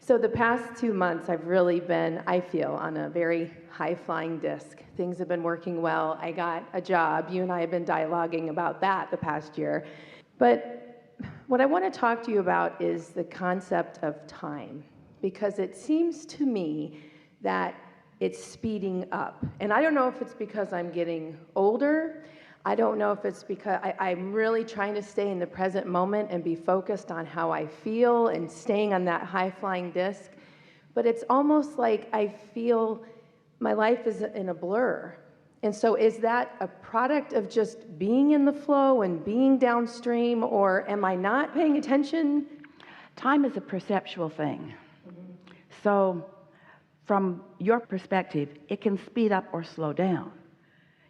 So the past 2 months, I've really been, I feel, on a very high-flying disc. Things have been working well. I got a job. You and I have been dialoguing about that the past year. But what I want to talk to you about is the concept of time, because it seems to me that it's speeding up. And I don't know if it's because I'm getting older. I don't know if it's because I'm really trying to stay in the present moment and be focused on how I feel and staying on that high-flying disc. But it's almost like I feel my life is in a blur. And so is that a product of just being in the flow and being downstream, or am I not paying attention? Time is a perceptual thing. So from your perspective, it can speed up or slow down.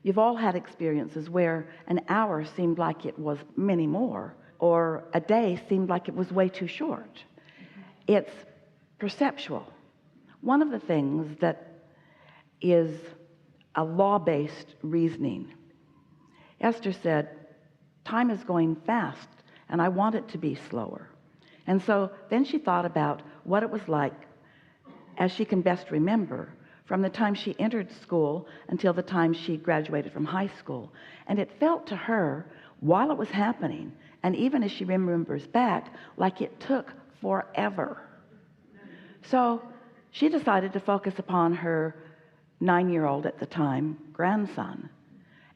You've all had experiences where an hour seemed like it was many more, or a day seemed like it was way too short. It's perceptual. One of the things that is a law-based reasoning. Esther said, time is going fast, and I want it to be slower. And so then she thought about what it was like, as she can best remember, from the time she entered school until the time she graduated from high school. And it felt to her, while it was happening, and even as she remembers back, like it took forever. So she decided to focus upon her 9-year-old at the time grandson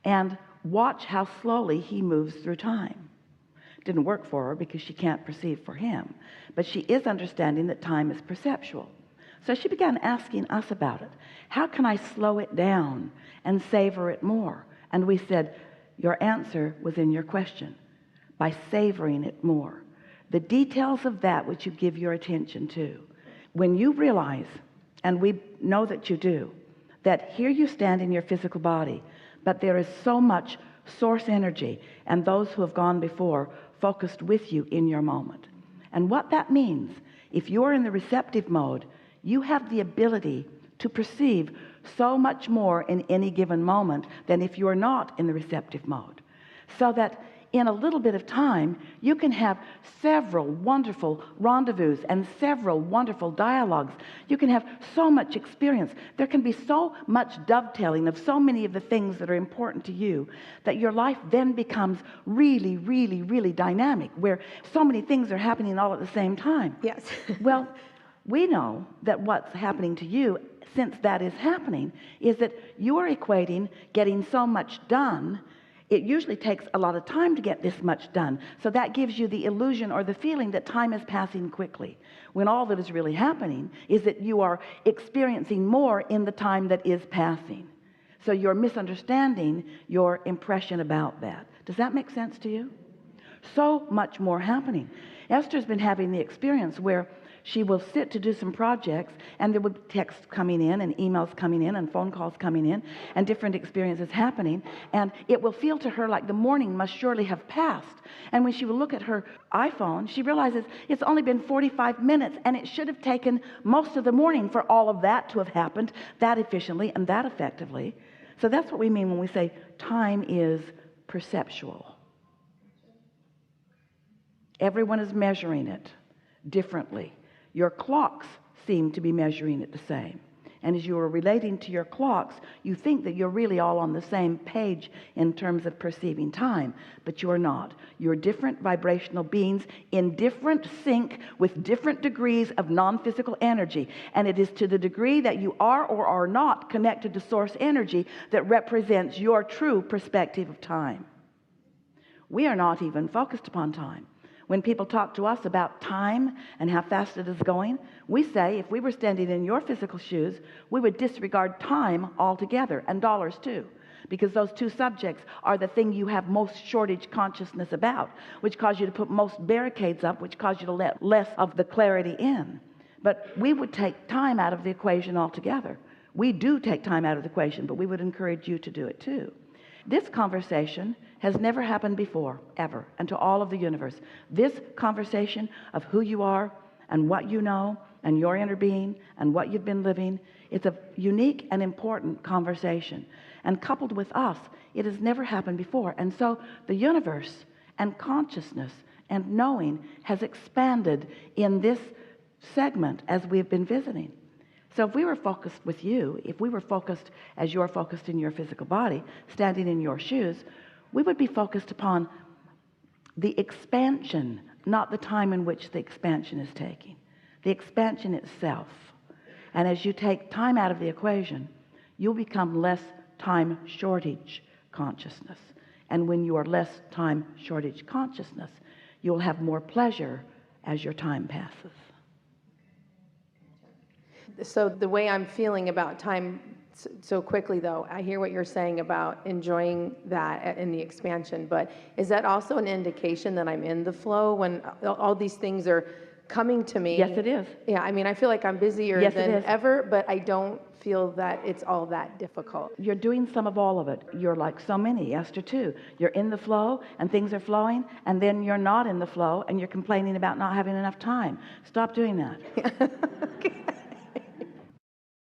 and watch how slowly he moves through time. Didn't work for her because she can't perceive for him, but she is understanding that time is perceptual. So she began asking us about it. How can I slow it down and savor it more? And we said, your answer was in your question, by savoring it more. The details of that which you give your attention to. When you realize, and we know that you do, that here you stand in your physical body, but there is so much source energy and those who have gone before focused with you in your moment. And what that means, if you're in the receptive mode, you have the ability to perceive so much more in any given moment than if you're not in the receptive mode. So that in a little bit of time, you can have several wonderful rendezvous and several wonderful dialogues. You can have so much experience. There can be so much dovetailing of so many of the things that are important to you that your life then becomes really, really, really dynamic, where so many things are happening all at the same time. Yes. Well, we know that what's happening to you, since that is happening, is that you're equating getting so much done. It usually takes a lot of time to get this much done. So that gives you the illusion or the feeling that time is passing quickly, when all that is really happening is that you are experiencing more in the time that is passing. So you're misunderstanding your impression about that. Does that make sense to you? So much more happening. Esther's been having the experience where she will sit to do some projects, and there will be texts coming in and emails coming in and phone calls coming in and different experiences happening, and it will feel to her like the morning must surely have passed. And when she will look at her iPhone, she realizes it's only been 45 minutes, and it should have taken most of the morning for all of that to have happened that efficiently and that effectively. So that's what we mean when we say time is perceptual. Everyone is measuring it differently. Your clocks seem to be measuring it the same. And as you are relating to your clocks, you think that you're really all on the same page in terms of perceiving time, but you are not. You're different vibrational beings in different sync with different degrees of non-physical energy. And it is to the degree that you are or are not connected to source energy that represents your true perspective of time. We are not even focused upon time. When people talk to us about time and how fast it is going, we say if we were standing in your physical shoes, we would disregard time altogether, and dollars too, because those two subjects are the thing you have most shortage consciousness about, which cause you to put most barricades up, which cause you to let less of the clarity in. But we would take time out of the equation altogether. We do take time out of the equation, but we would encourage you to do it too. This conversation has never happened before, ever, and to all of the universe. This conversation of who you are and what you know and your inner being and what you've been living, it's a unique and important conversation. And coupled with us, it has never happened before. And so the universe and consciousness and knowing has expanded in this segment as we've been visiting. So if we were focused with you, if we were focused as you're focused in your physical body, standing in your shoes, we would be focused upon the expansion, not the time in which the expansion is taking, the expansion itself. And as you take time out of the equation, you'll become less time shortage consciousness. And when you are less time shortage consciousness, you'll have more pleasure as your time passes. So the way I'm feeling about time so quickly, though, I hear what you're saying about enjoying that in the expansion, but is that also an indication that I'm in the flow when all these things are coming to me? Yes, it is. Yeah, I mean, I feel like I'm busier Yes, than ever, but I don't feel that it's all that difficult. You're doing some of all of it. You're like so many, Esther too. You're in the flow and things are flowing, and then you're not in the flow and you're complaining about not having enough time. Stop doing that.